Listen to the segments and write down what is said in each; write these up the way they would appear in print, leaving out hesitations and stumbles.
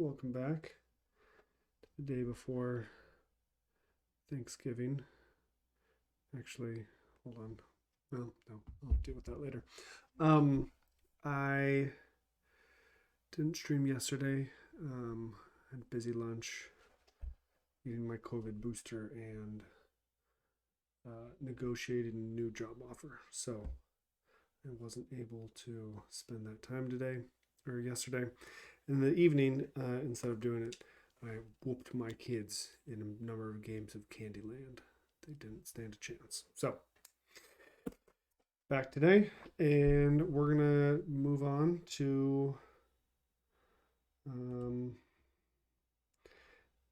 welcome back to the day before Thanksgiving. Actually, hold on. No, I'll deal with that later. I didn't stream yesterday. Had a busy lunch, eating my COVID booster and negotiating a new job offer. So I wasn't able to spend that time today or yesterday. In the evening, instead of doing it, I whooped my kids in a number of games of Candyland. They didn't stand a chance. So, back today, and we're going to move on to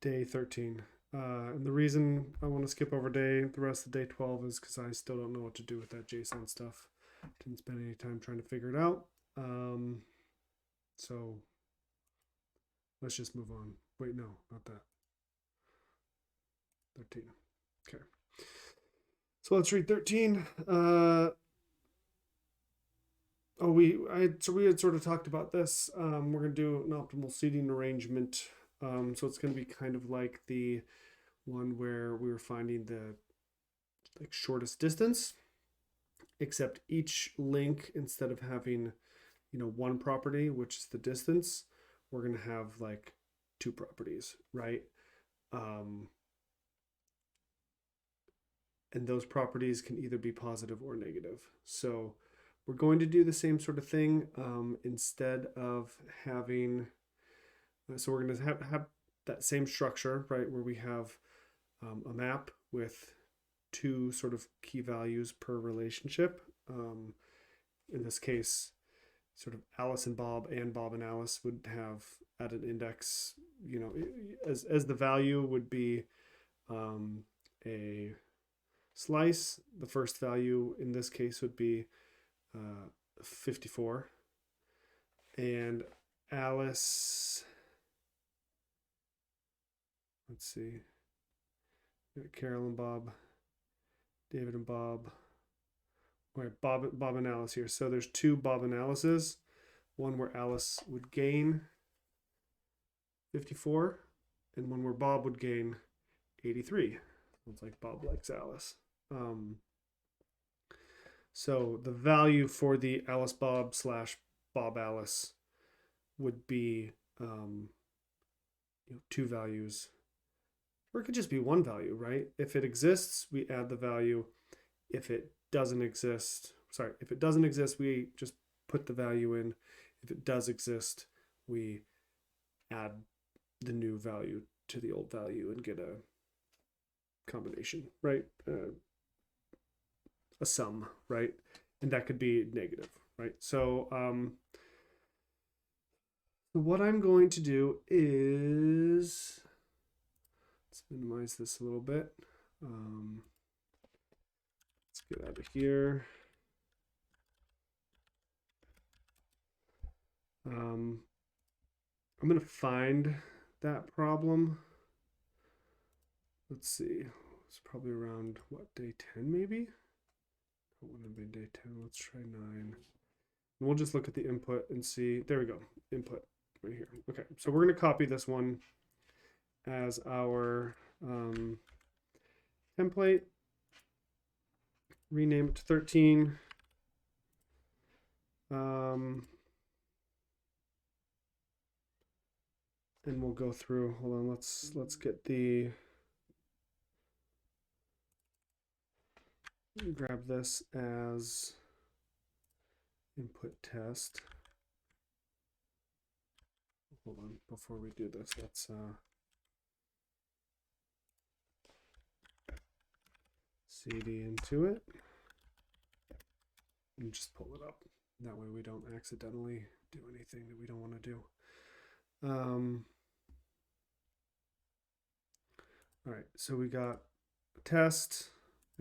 day 13. And the reason I want to skip over the rest of day 12 is because I still don't know what to do with that JSON stuff. Didn't spend any time trying to figure it out. So let's just move on. Wait, no, not that. 13. Okay. So let's read 13. We had sort of talked about this. We're going to do an optimal seating arrangement. So it's going to be kind of like the one where we were finding the shortest distance, except each link, instead of having, one property, which is the distance, we're going to have like two properties, right? And those properties can either be positive or negative. So we're going to do the same sort of thing instead of having, so we're going to have that same structure, right, where we have a map with two sort of key values per relationship. In this case, sort of Alice and Bob and Alice would have at an index, as the value would be a slice. The first value in this case would be 54. And Alice, let's see, Carol and Bob, David and Bob. All right, Bob and Alice here. So there's two Bob and Alice's. One where Alice would gain 54, and one where Bob would gain 83. Sounds like Bob likes Alice. So the value for the Alice Bob / Bob Alice would be two values, or it could just be one value, right? If it exists, we add the value. If it doesn't exist, we just put the value in. If it does exist, we add the new value to the old value and get a combination, right? A sum, right? And that could be negative, right? So what I'm going to do is, let's minimize this a little bit. Let's get out of here. I'm going to find that problem. Let's see. It's probably around, what, day 10 maybe? That wouldn't have been day 10. Let's try 9. And we'll just look at the input and see. There we go. Input right here. Okay, so we're going to copy this one as our template. Rename it to 13. And we'll go through. Hold on. Let's get the. Grab this as input test. Hold on, before we do this, let's cd into it and just pull it up. That way we don't accidentally do anything that we don't want to do. All right, so we got a test,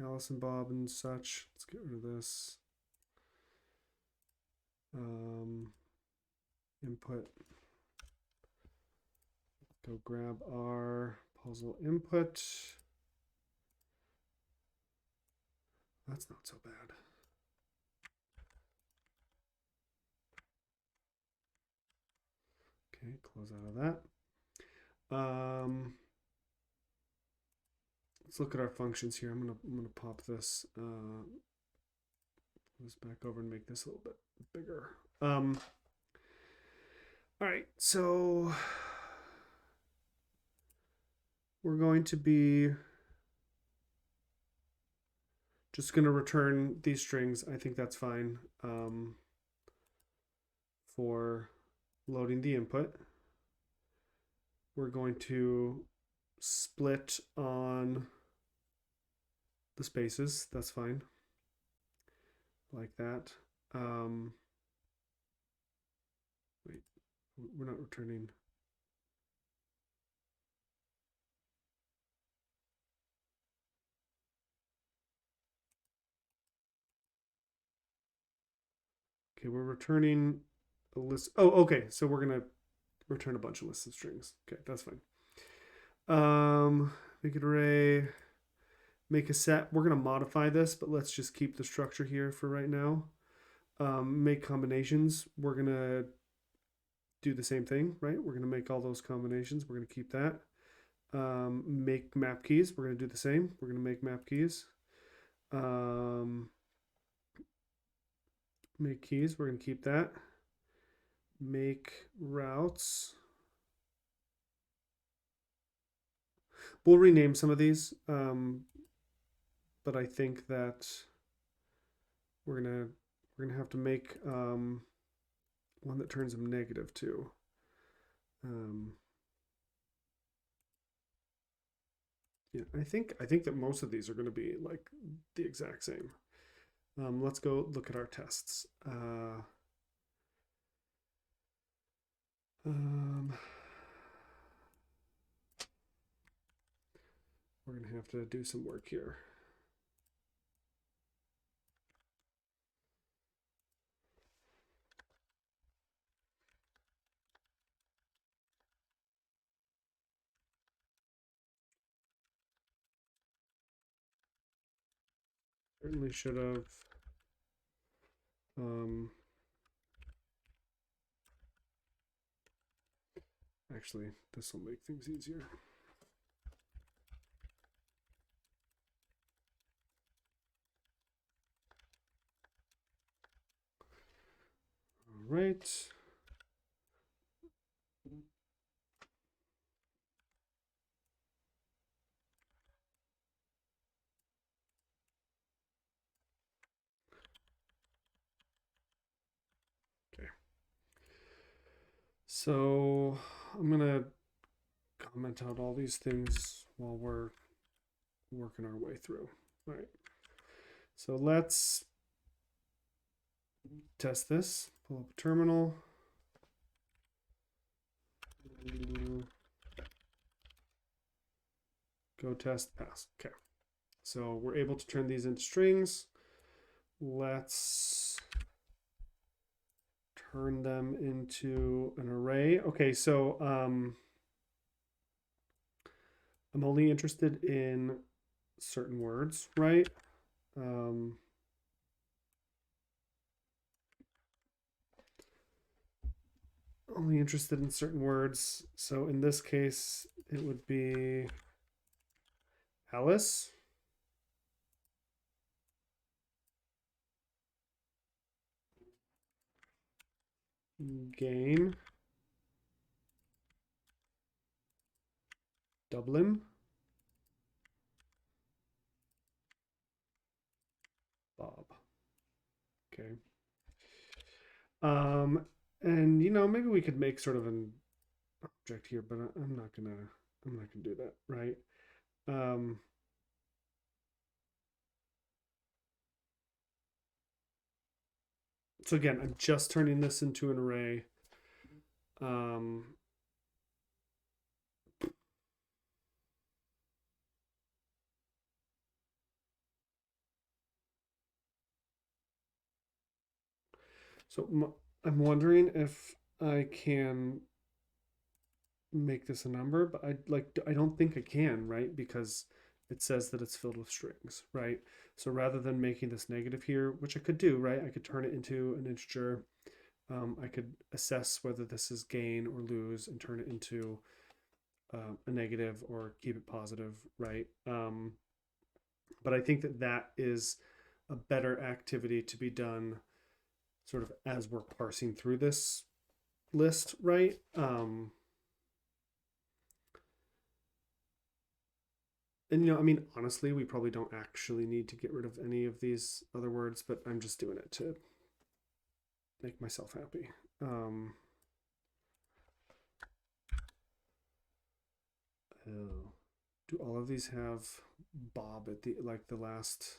Alice and Bob and such. Let's get rid of this. Input. Go grab our puzzle input. That's not so bad. Okay, close out of that. Let's look at our functions here. I'm gonna pop this back over and make this a little bit bigger. All right, so we're going to be just going to return these strings. I think that's fine for loading the input. We're going to split on the spaces. That's fine. Like that. Wait, we're not returning. Okay, we're returning a list. Oh, okay. So we're gonna return a bunch of lists of strings. Okay, that's fine. Make it array. Make a set. We're gonna modify this, but let's just keep the structure here for right now. Make combinations. We're gonna do the same thing, right? We're gonna make all those combinations. We're gonna keep that. Make map keys. We're gonna do the same. We're gonna make map keys. Make keys. We're gonna keep that. Make routes. We'll rename some of these, but I think that we're gonna have to make one that turns them negative too. Yeah, I think that most of these are going to be like the exact same. Let's go look at our tests. We're going to have to do some work here. Certainly should have actually, this will make things easier. All right. Okay. So I'm gonna comment out all these things while we're working our way through. All right. So let's test this. Pull up a terminal. Go test pass. Okay. So we're able to turn these into strings. Let's turn them into an array. Okay, so I'm only interested in certain words, right? Only interested in certain words. So in this case, it would be Alice. Game. Dublin. Bob. Okay. And maybe we could make sort of an object here, but I'm not gonna do that, right? So again, I'm just turning this into an array. So I'm wondering if I can make this a number, but I don't think I can, right? Because it says that it's filled with strings, right? So rather than making this negative here, which I could do, right? I could turn it into an integer. I could assess whether this is gain or lose and turn it into a negative or keep it positive, right? But I think that that is a better activity to be done sort of as we're parsing through this list, right? And I mean, honestly, we probably don't actually need to get rid of any of these other words, but I'm just doing it to make myself happy. Oh, do all of these have Bob at the like the last?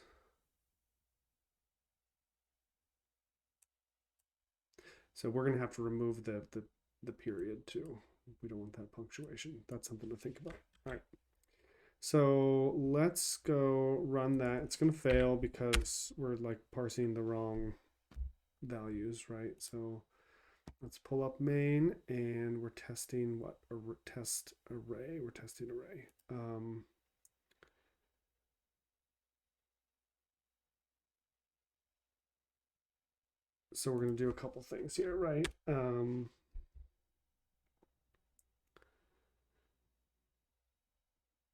So we're gonna have to remove the period too. We don't want that punctuation. That's something to think about. All right. So let's go run that. It's gonna fail because we're like parsing the wrong values, right? So let's pull up main and we're testing what? A test array. We're testing array. So we're going to do a couple things here, right?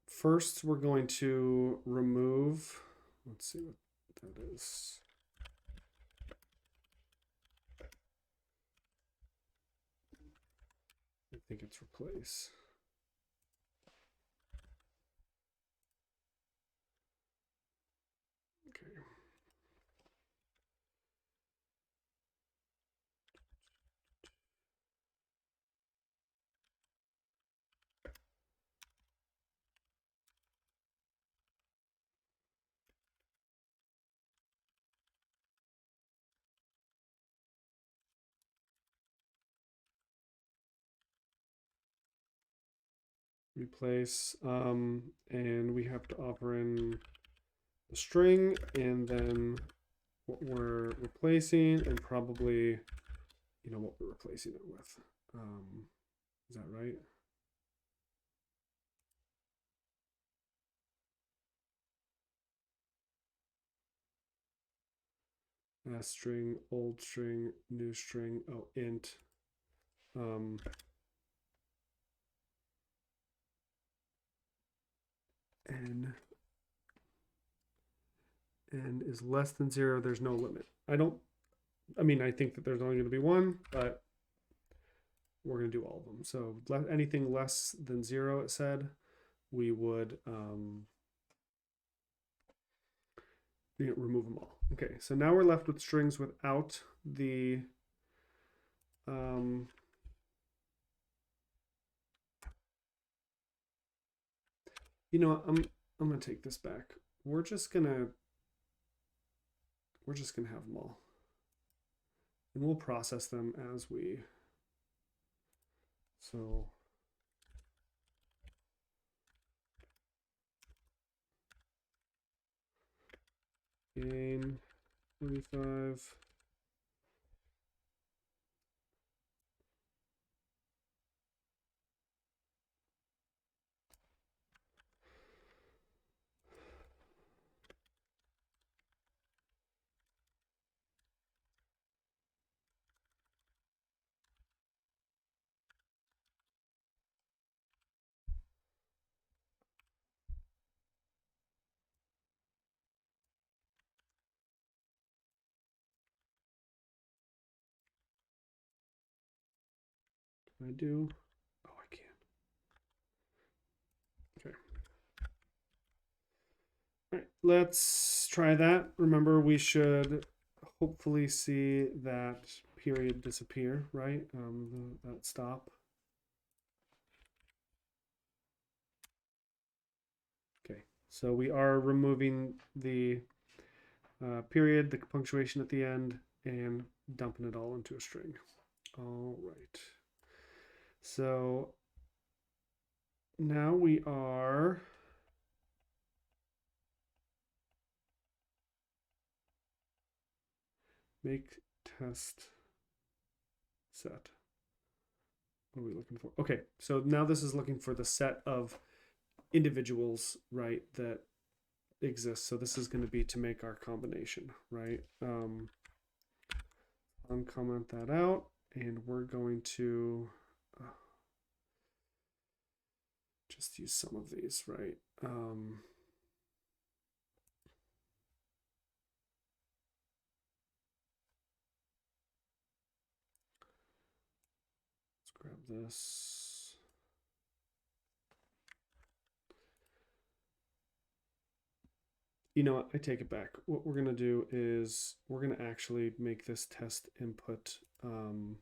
First, we're going to remove, let's see what that is. I think it's replace. Okay. Replace, and we have to offer in the string and then what we're replacing and probably, what we're replacing it with. Is that right? String, old string, new string, oh, int. N is less than 0, there's no limit. I think that there's only going to be one, but we're going to do all of them. So anything less than 0, it said, we would remove them all. Okay, so now we're left with strings without the I'm gonna take this back. We're just gonna have them all, and we'll process them as we. So gain 25. Can I do? Oh, I can. Okay. All right, let's try that. Remember, we should hopefully see that period disappear, right? That stop. Okay, so we are removing the period, the punctuation at the end, and dumping it all into a string. All right. So now we are make test set. What are we looking for? Okay, so now this is looking for the set of individuals, right, that exist. So this is going to be to make our combination, right? Uncomment that out, and we're going to just use some of these, right? Let's grab this. You know what? I take it back. What we're going to do is we're going to actually make this test input no,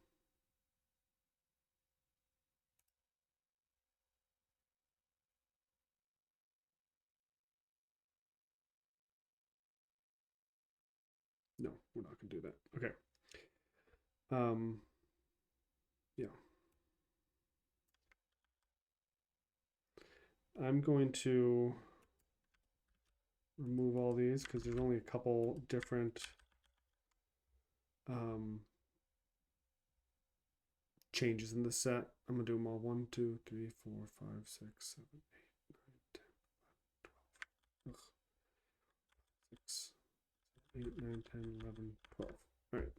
we're not going to do that. Okay. Yeah. I'm going to remove all these because there's only a couple different changes in the set. I'm gonna do them all. 1, 2, 3, 4, 5, 6, 7, 8, 9, 10, 11, 12. Ugh. 6, 8, 9, 10, 11, 12. All right.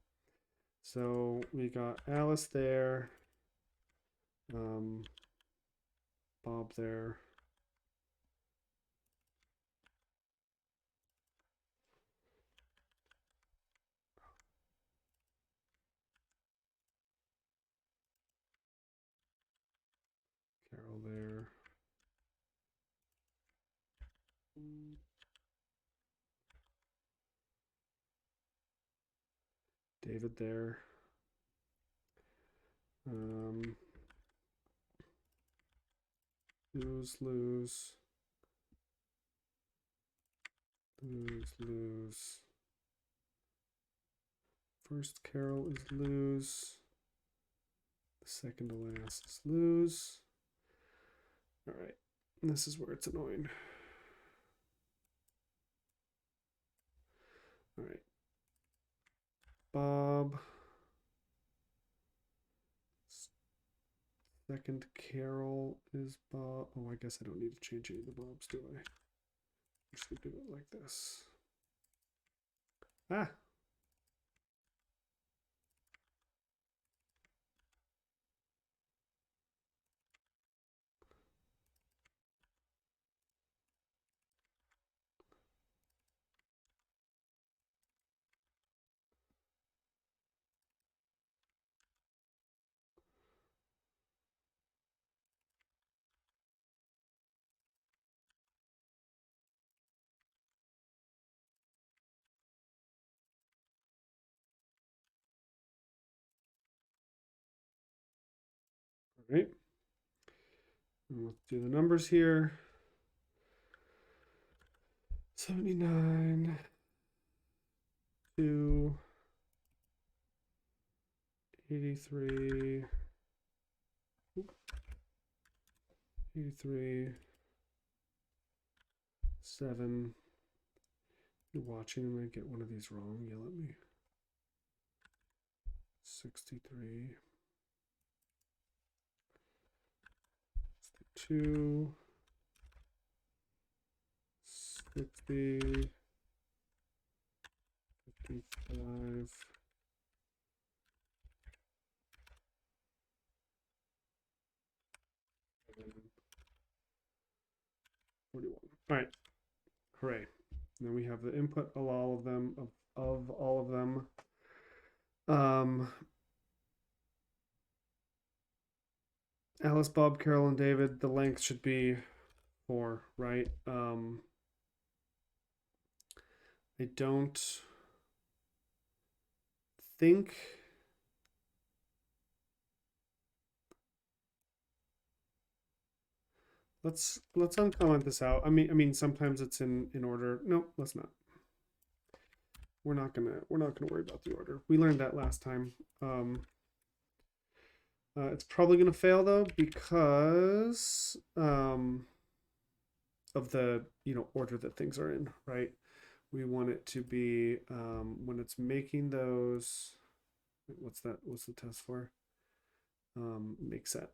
So we got Alice there, Bob there. Carol there. David there. Lose, lose. Lose, lose. First Carol is lose. The second to last is lose. All right. This is where it's annoying. All right. Bob. Second Carol is Bob. Oh, I guess I don't need to change any of the Bobs, do I? I'm just gonna do it like this. Ah. All right. And let's do the numbers here. 79, 2, 83, 83, 7. You're watching and I get one of these wrong, yell at me. 63, 62, 60, 55, 41. All right. Hooray. Then we have the input of all of them, of all of them. Alice, Bob, Carol, and David, the length should be 4, right? I don't think let's uncomment this out. I mean sometimes it's in order. No, let's not. We're not gonna worry about the order. We learned that last time. It's probably gonna fail though because of the order that things are in, right? We want it to be when it's making those. What's that? What's the test for? Make set.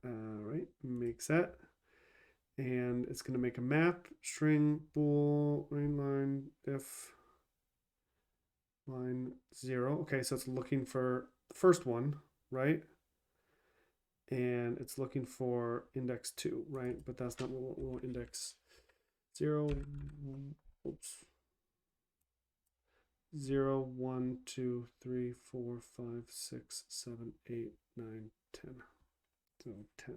Right, make set, and it's going to make a map string bool mainline if line 0. Okay, so it's looking for the first one, right? and it's looking for index 2, right? But that's not what we want. Index 0, oops, 0, 1, 2, 3, 4, 5, 6, 7, 8, 9, 10. So 10.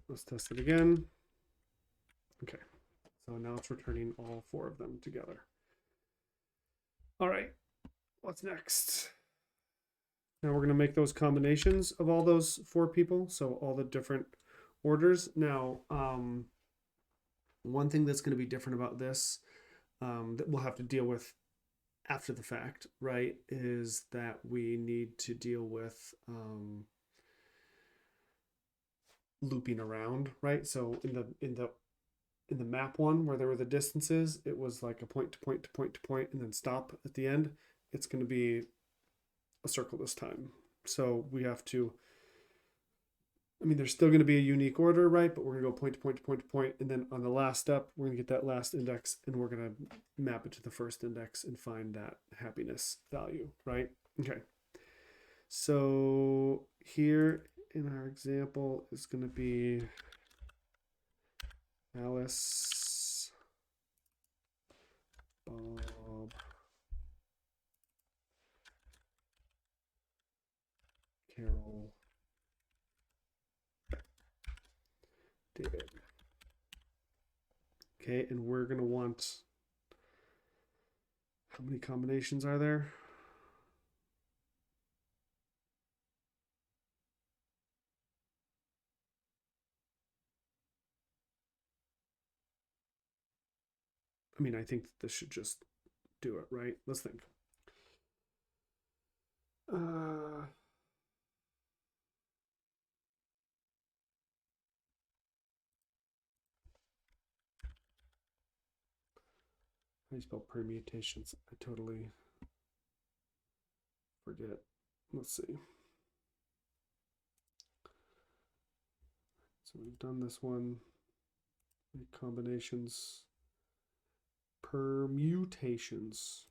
Let's test it again. Okay, so now it's returning all 4 of them together. All right, what's next? Now we're going to make those combinations of all those 4 people, so all the different orders. Now, one thing that's going to be different about this that we'll have to deal with after the fact, right, is that we need to deal with looping around, right? So in the map one where there were the distances, it was like a point to point to point to point and then stop at the end. It's going to be a circle this time. So we have to, I mean, there's still going to be a unique order, right? But we're going to go point to point to point to point. And then on the last step, we're going to get that last index and we're going to map it to the first index and find that happiness value, right? Okay. So here in our example is going to be Alice, Bob, Carol, David. Okay, and we're going to want, how many combinations are there? I mean, I think this should just do it, right? Let's think. How do you spell permutations? I totally forget. Let's see. So we've done this one. Combinations. Permutations.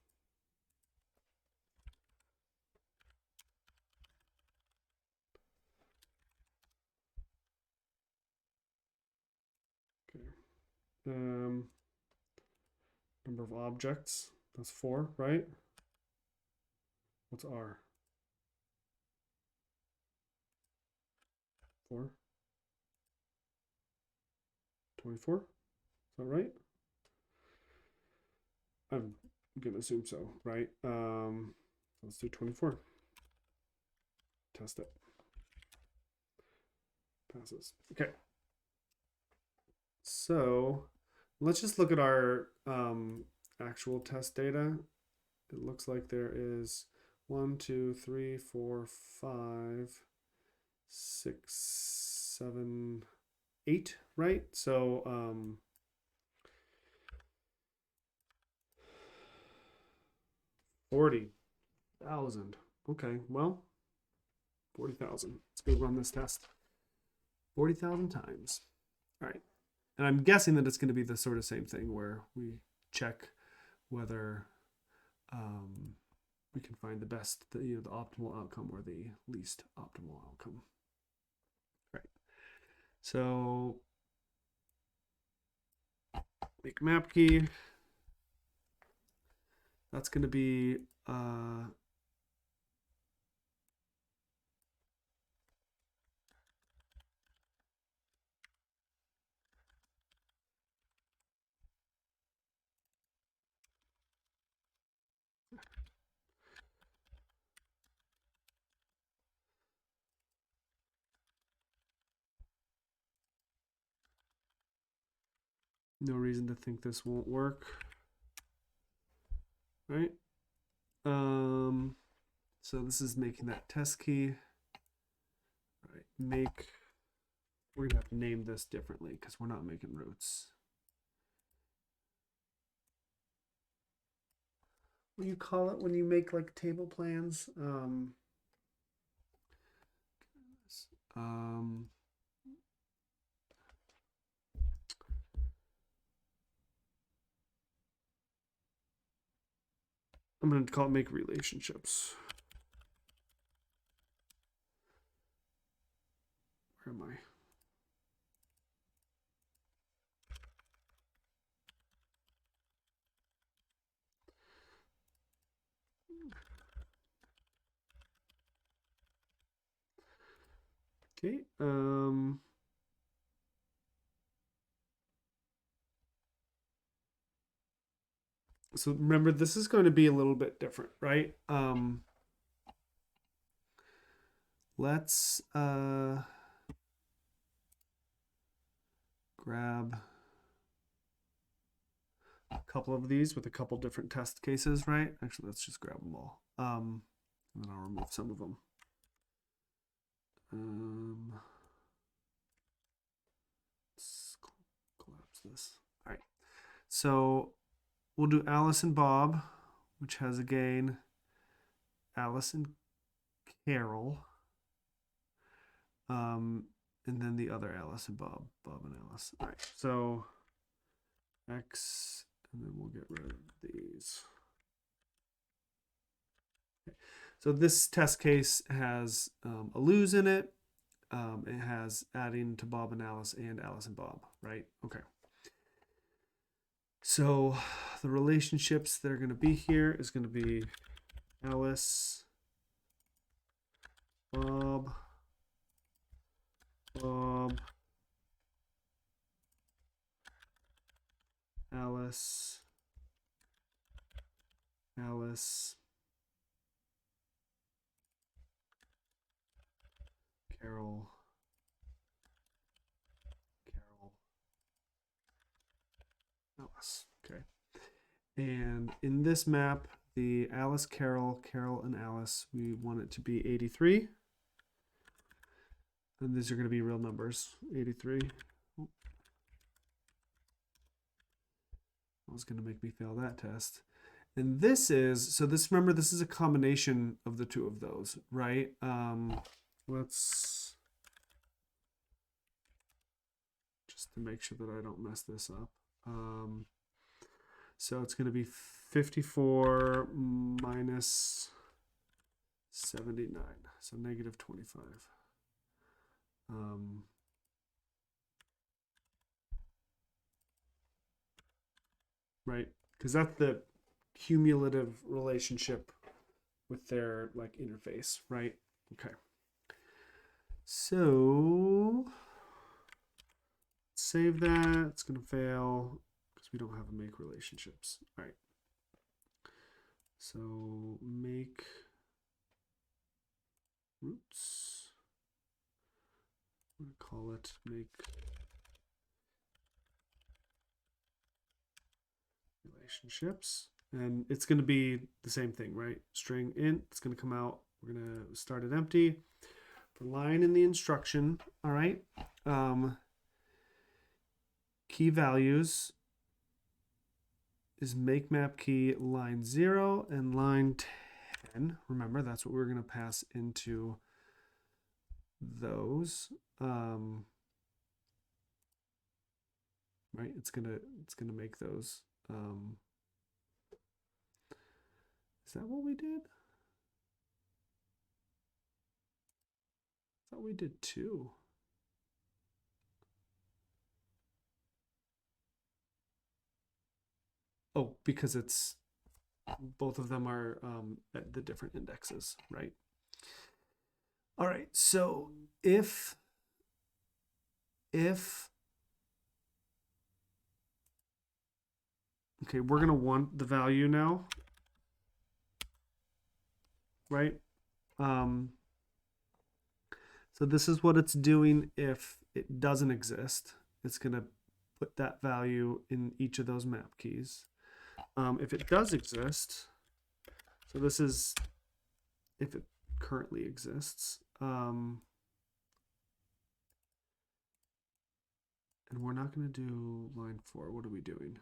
Okay. Number of objects. That's 4, right? What's R? 4. 24. Is that right? I'm gonna assume so, right? Let's do 24. Test it. Passes. Okay. So let's just look at our actual test data. It looks like there is 1, 2, 3, 4, 5, 6, 7, 8, right? So 40,000. Okay, well, 40,000. Let's go run this test 40,000 times. All right. And I'm guessing that it's going to be the sort of same thing where we check whether we can find the best, the optimal outcome or the least optimal outcome. Right. So make map key. That's going to be no reason to think this won't work. Right? So this is making that test key. All right, make, we're gonna have to name this differently because we're not making roots. What do you call it when you make like table plans? I'm going to call it make relationships. Where am I? Okay. So remember, this is going to be a little bit different, right? Let's grab a couple of these with a couple different test cases, right? Actually, let's just grab them all. And then I'll remove some of them. Let's collapse this. All right. So we'll do Alice and Bob, which has again Alice and Carol. And then the other Alice and Bob, Bob and Alice. All right. So X, and then we'll get rid of these. Okay. So this test case has a lose in it. It has adding to Bob and Alice and Bob, right? Okay. So the relationships that are going to be here is going to be Alice, Bob, Bob, Alice, Alice, Carol, Carol, Alice. Okay. And in this map, the Alice, Carol, Carol, and Alice, we want it to be 83. And these are going to be real numbers. 83. Oh. That was going to make me fail that test. And this is, so this, remember, this is a combination of the two of those, right? Let's, just to make sure that I don't mess this up. So it's going to be 54 minus 79, so negative 25. Right, because that's the cumulative relationship with their like interface, right? Okay. So save that. It's going to fail because we don't have a make relationships. All right. So make roots. I'm going to call it make relationships. And it's going to be the same thing, right? String int, it's going to come out. We're going to start it empty. For line in the instruction, all right? Key values is make map key line 0 and line 10. Remember, that's what we're going to pass into those. Right? It's gonna make those. Is that what we did? I thought we did 2. Oh, because it's both of them are at the different indexes, right? All right, so if okay, we're gonna want the value now, right? So this is what it's doing if it doesn't exist. It's gonna put that value in each of those map keys. If it does exist, so this is if it currently exists. And we're not going to do line 4. What are we doing?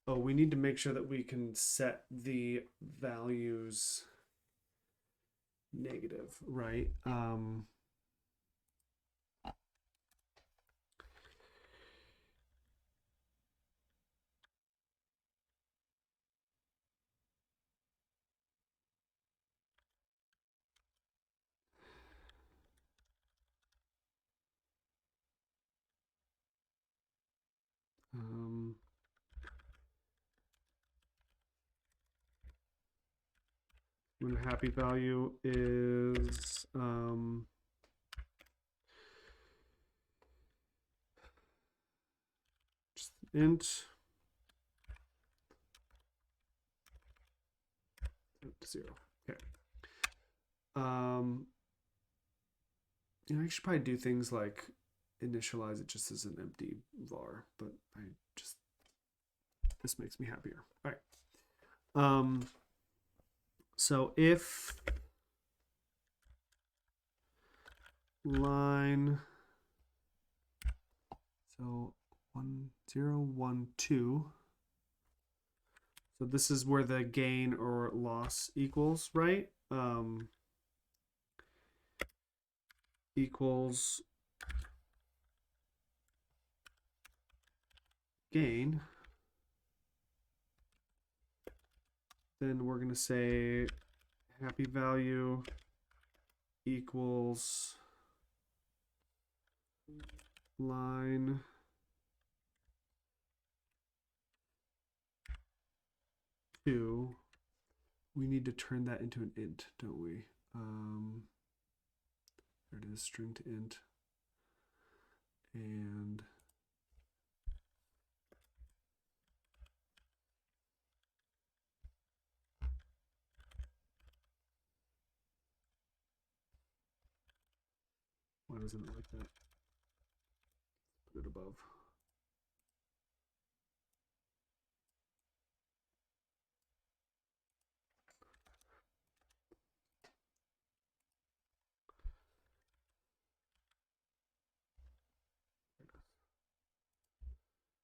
Oh, we need to make sure that we can set the values negative, right? when happy value is just int 0. Okay. You know, I should probably do things like initialize it just as an empty var, but this makes me happier. All right. So if line, so 1 0 1 2. So this is where the gain or loss equals, right? Equals gain. Then we're going to say happy value equals line two. We need to turn that into an int, don't we? There it is, string to int. And why doesn't it like that? Put it above.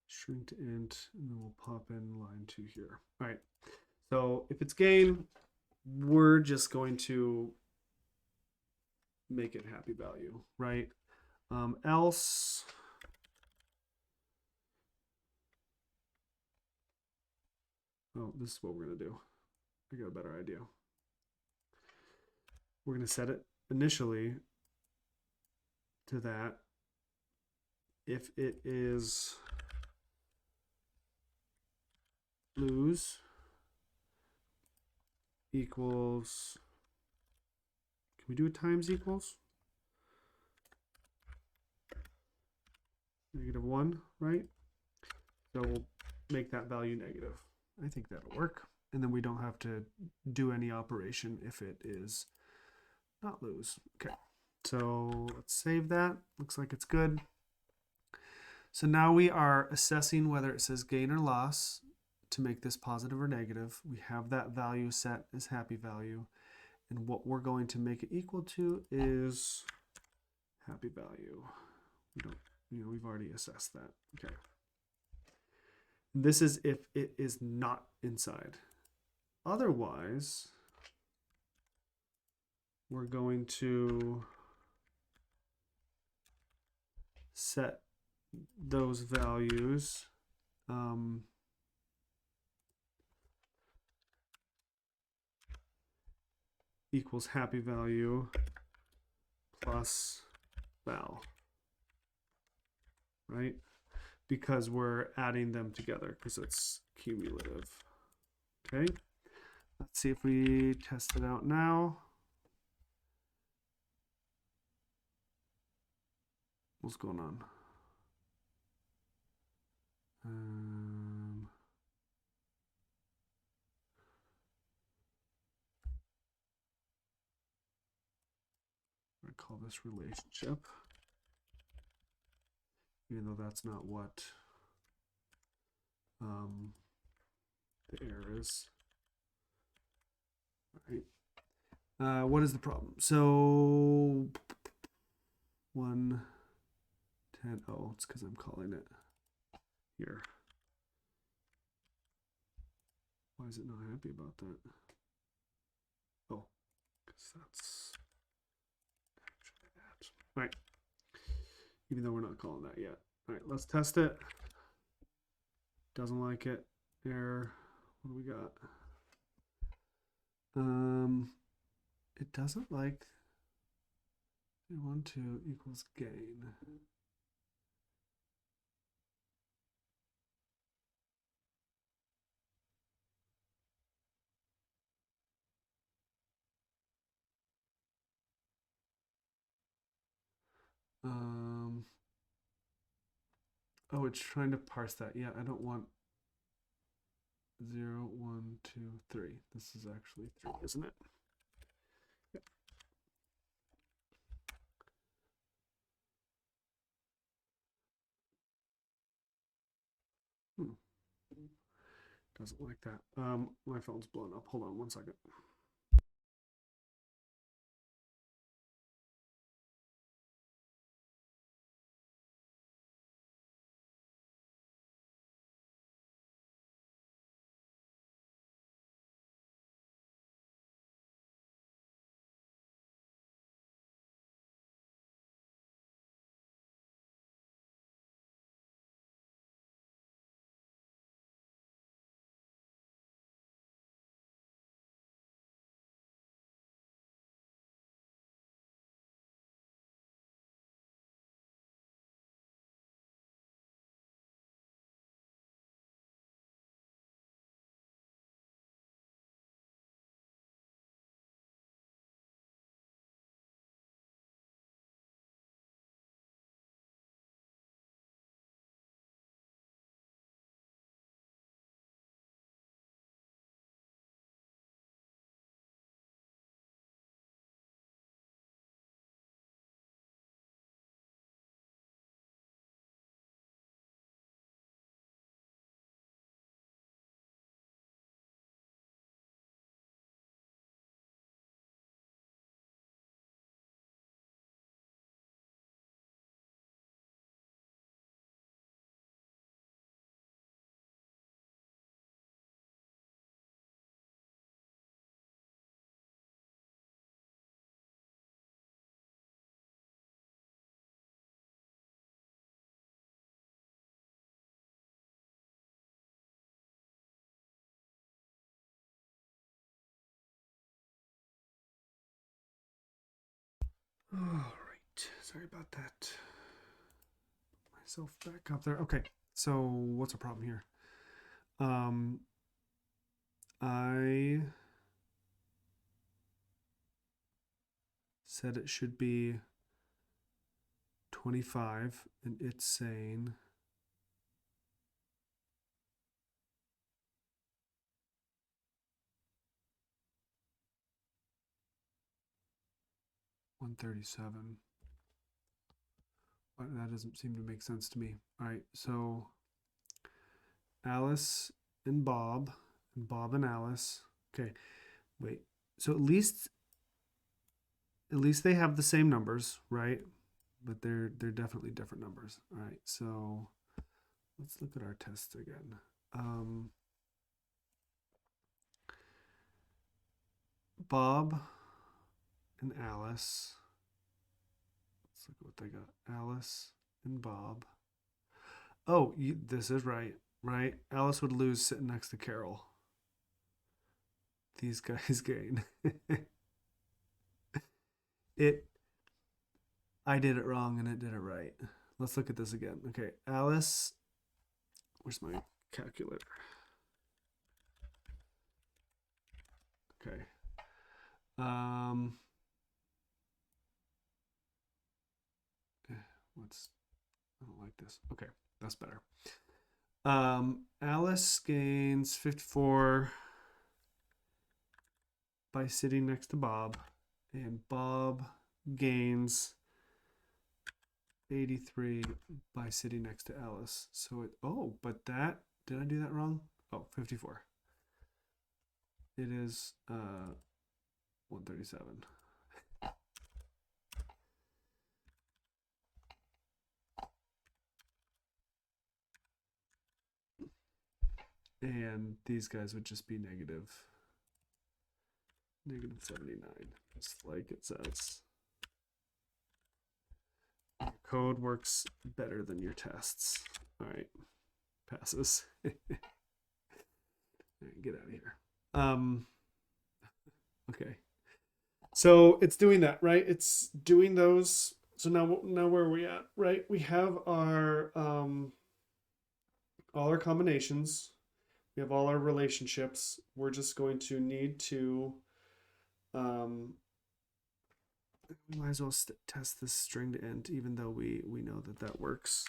String to int, and then we'll pop in line 2 here. All right. So if it's gain, we're just going to make it happy value, right? Else, oh, this is what we're going to do. I got a better idea. We're going to set it initially to that. If it is lose equals, can we do it times equals? -1, right? So we'll make that value negative. I think that'll work. And then we don't have to do any operation if it is not lose. Okay, so let's save that. Looks like it's good. So now we are assessing whether it says gain or loss to make this positive or negative. We have that value set as happy value. And what we're going to make it equal to is happy value. We don't, you know, we've already assessed that. Okay. This is if it is not inside. Otherwise, we're going to set those values equals happy value plus val, right? Because we're adding them together because it's cumulative. Okay, let's see if we test it out now. What's going on? I call this relationship, even though that's not what the error is. All right. What is the problem? So 1 10. Oh, it's because I'm calling it here. Why is it not happy about that? Oh, because that's actually that. All right. Even though we're not calling that yet. All right, let's test it. Doesn't like it. Error. What do we got? It doesn't like 1 2 equals gain. Um, oh, it's trying to parse that. Yeah, I don't want 0, 1, 2, 3. This is actually 3, isn't it? Yep. Hmm. Doesn't like that. My phone's blown up. Hold on 1 second. All right. Sorry about that. Put myself back up there. Okay. So what's the problem here? Um, I said it should be 25, and it's saying 137. But that doesn't seem to make sense to me. All right, so Alice and Bob and Alice. Okay, wait. So at least they have the same numbers, right? But they're definitely different numbers. All right, so let's look at our tests again. Bob and Alice. Let's look at what they got. Alice and Bob. Oh, this is right, right? Alice would lose sitting next to Carol. These guys gain. it. I did it wrong and it did it right. Let's look at this again. Okay, Alice. Where's my calculator? Okay. Um. What's? I don't like this. Okay, that's better. Alice gains 54 by sitting next to Bob, and Bob gains 83 by sitting next to Alice. So but did I do that wrong? Oh, 54. It is 137. And these guys would just be negative 79, just like it says. Your code works better than your tests. All right, passes. All right, get out of here. Okay. So it's doing that, right? It's doing those. So now where are we at, right? We have our all our combinations. We have all our relationships. We're just going to need to we might as well test this string to int, even though we know that works.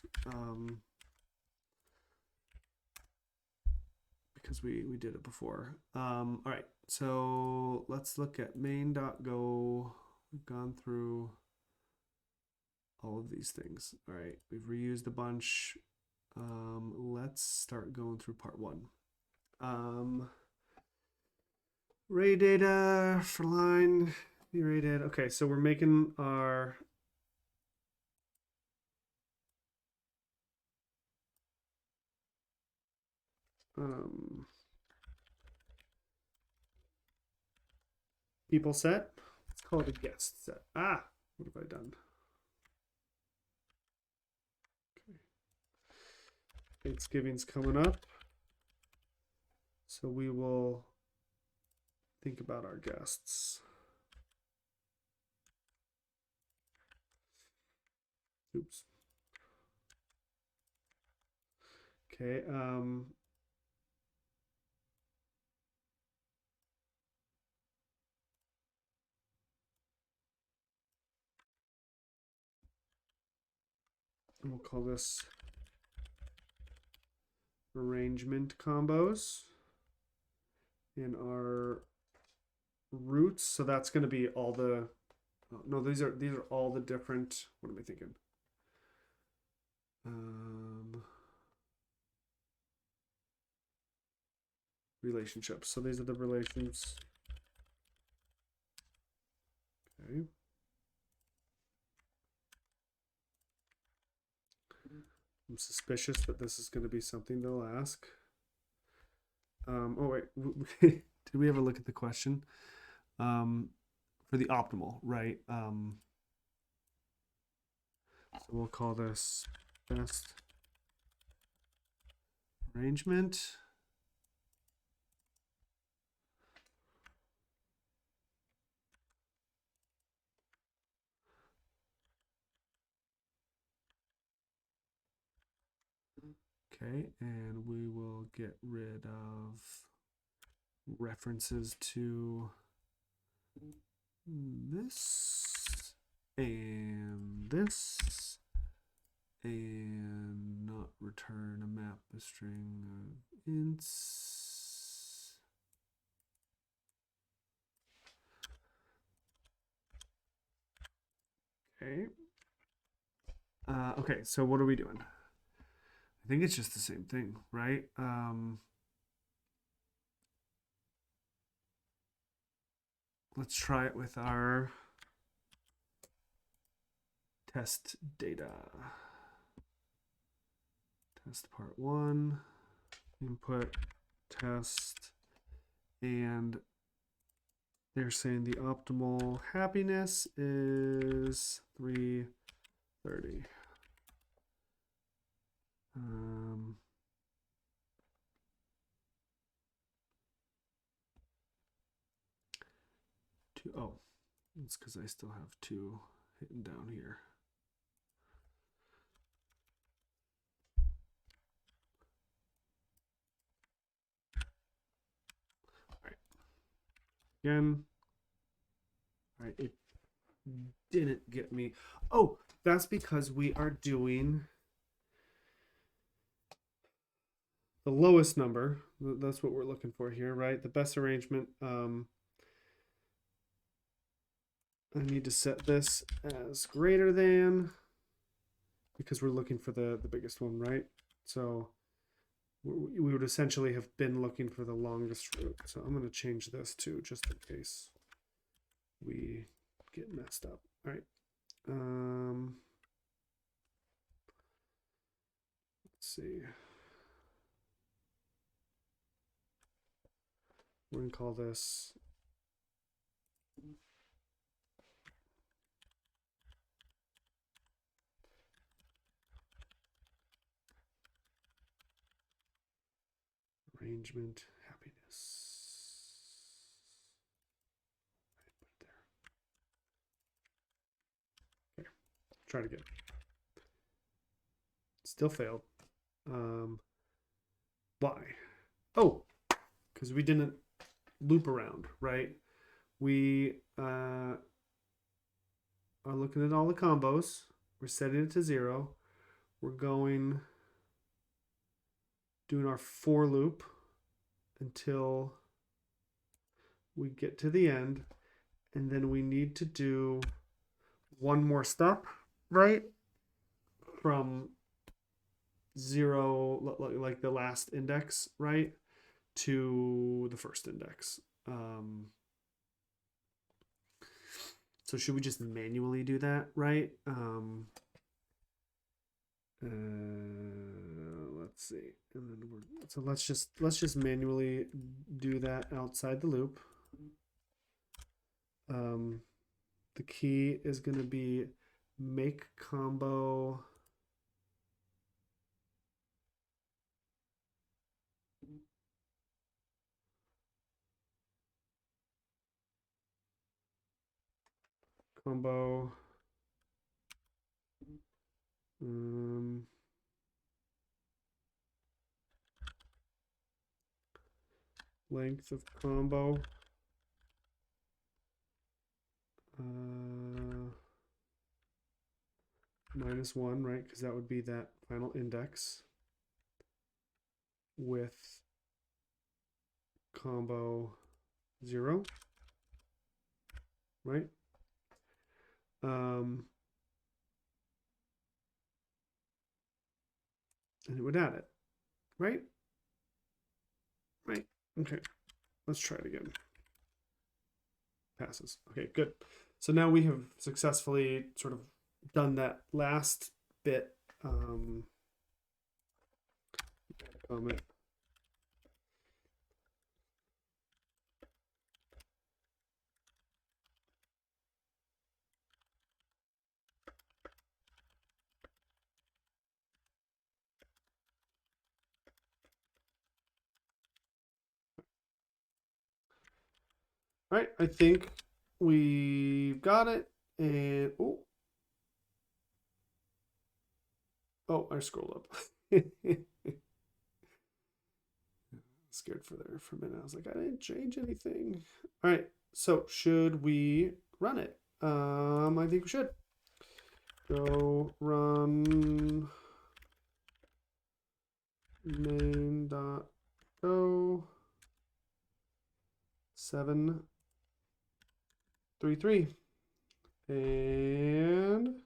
Because we did it before. All right, so let's look at main.go. We've gone through all of these things. All right, we've reused a bunch. Let's start going through part one. Array data for line, array data. Okay, so we're making our people set. Let's call it a guest set. Ah, what have I done? Okay. Thanksgiving's coming up, so we will think about our guests. Oops. Okay. We'll call this arrangement combos in our roots. So that's going to be all the, no, these are all the different, what am I thinking? Relationships. So these are the relations. Okay. I'm suspicious that this is going to be something they'll ask. Oh wait, did we ever look at the question? For the optimal, right? So we'll call this best arrangement. Okay, and we will get rid of references to this and this, and not return a map, a string of ints. Okay. Okay, so what are we doing? I think it's just the same thing, right? Let's try it with our test data. Test part one, input test, and they're saying the optimal happiness is 330. Oh, it's because I still have 2 hidden down here. All right. Again. All right, it didn't get me. Oh, that's because we are doing the lowest number. That's what we're looking for here, right? The best arrangement. I need to set this as greater than, because we're looking for the biggest one, right? So we would essentially have been looking for the longest root. So I'm going to change this too, just in case we get messed up. All right. Let's see. We're going to call this arrangement happiness. Put it there. Okay, try it again. Still failed. Why? Oh, because we didn't loop around, right? We are looking at all the combos. We're setting it to 0. We're going doing our for loop until we get to the end, and then we need to do one more step, right? From 0, like the last index, right, to the first index. So should we just manually do that, right? Let's see, and then so let's just manually do that outside the loop. The key is going to be make combo combo length of combo -1, right? Because that would be that final index with combo 0, right? And it would add it, right? Right. Okay. Let's try it again. Passes. Okay, good. So now we have successfully sort of done that last bit. Comment. All right, I think we've got it. And oh, I scrolled up. Scared for a minute. I was like, I didn't change anything. All right, so should we run it? I think we should. Go run main.go 733. And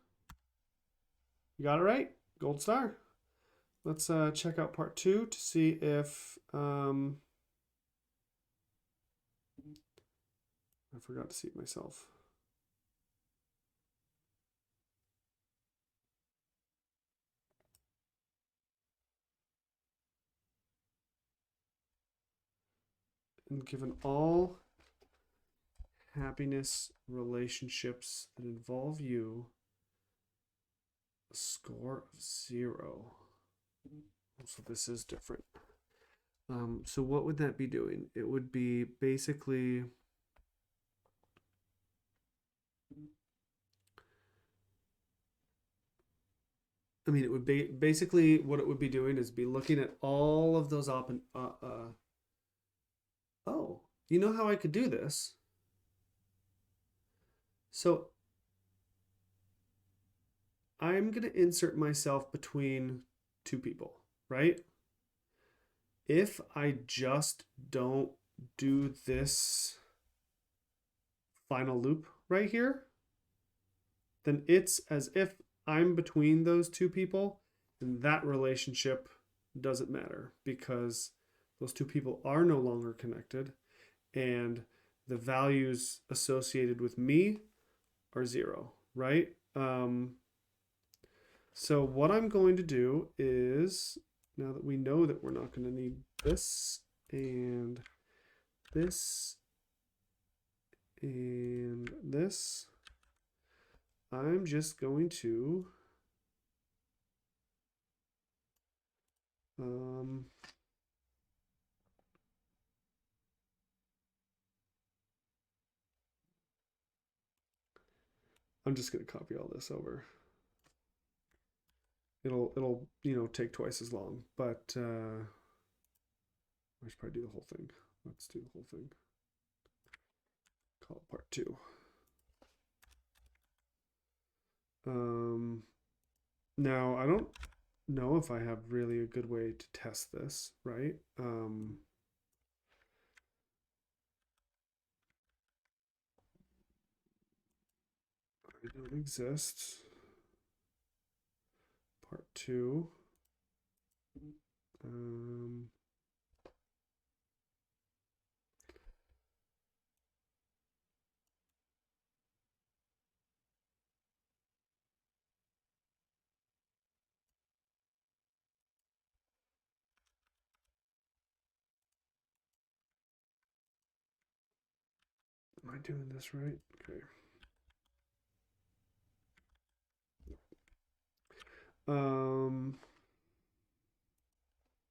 you got it right. Gold star. Let's check out part 2 to see if I forgot to seat myself. And given all happiness relationships that involve you, a score of 0. So this is different. So what would that be doing? It would be basically it would be basically what it would be doing is be looking at all of those oh, you know how I could do this? So I'm going to insert myself between two people, right? If I just don't do this final loop right here, then it's as if I'm between those two people, and that relationship doesn't matter because those two people are no longer connected, and the values associated with me are 0, right? So what I'm going to do is, now that we know that we're not going to need this and this and this, I'm just going to I'm just going to copy all this over. It'll take twice as long, but I should probably do the whole thing. Let's do the whole thing. Call it part 2. Now I don't know if I have really a good way to test this, right? I don't exist. Part 2. Um, am I doing this right? Okay.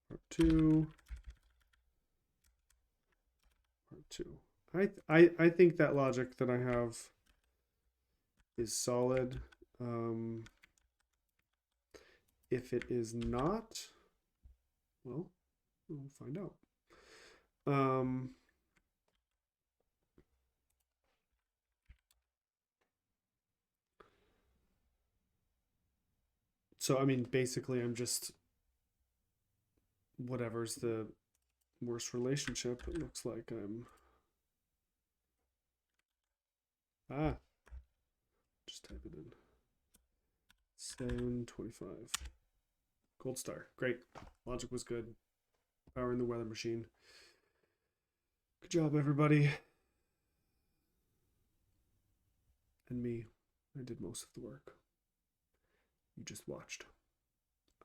Part 2. Part 2. I think that logic that I have is solid. If it is not, well, we'll find out. So I mean, basically, I'm just whatever's the worst relationship. It looks like I'm just type it in. 725. Gold star. Great. Logic was good. Powering the weather machine. Good job, everybody. And me. I did most of the work. You just watched.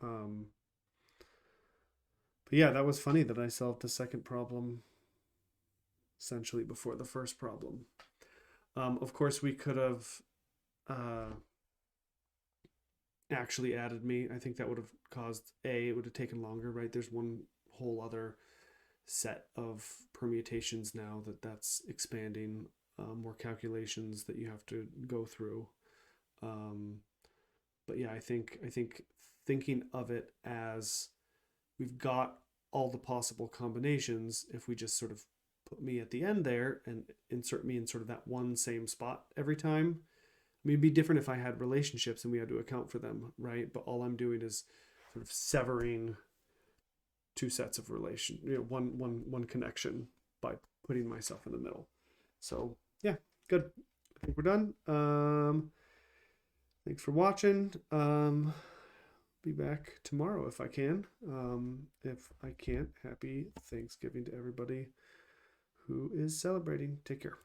But yeah, that was funny that I solved the second problem essentially before the first problem. Of course, we could have actually added me. I think that would have caused it would have taken longer, right? There's one whole other set of permutations now that's expanding, more calculations that you have to go through. But yeah, I think thinking of it as we've got all the possible combinations, if we just sort of put me at the end there and insert me in sort of that one same spot every time. I mean, it'd be different if I had relationships and we had to account for them, right? But all I'm doing is sort of severing two sets of one connection by putting myself in the middle. So yeah, good. I think we're done. Thanks for watching. Be back tomorrow if I can. If I can't, happy Thanksgiving to everybody who is celebrating. Take care.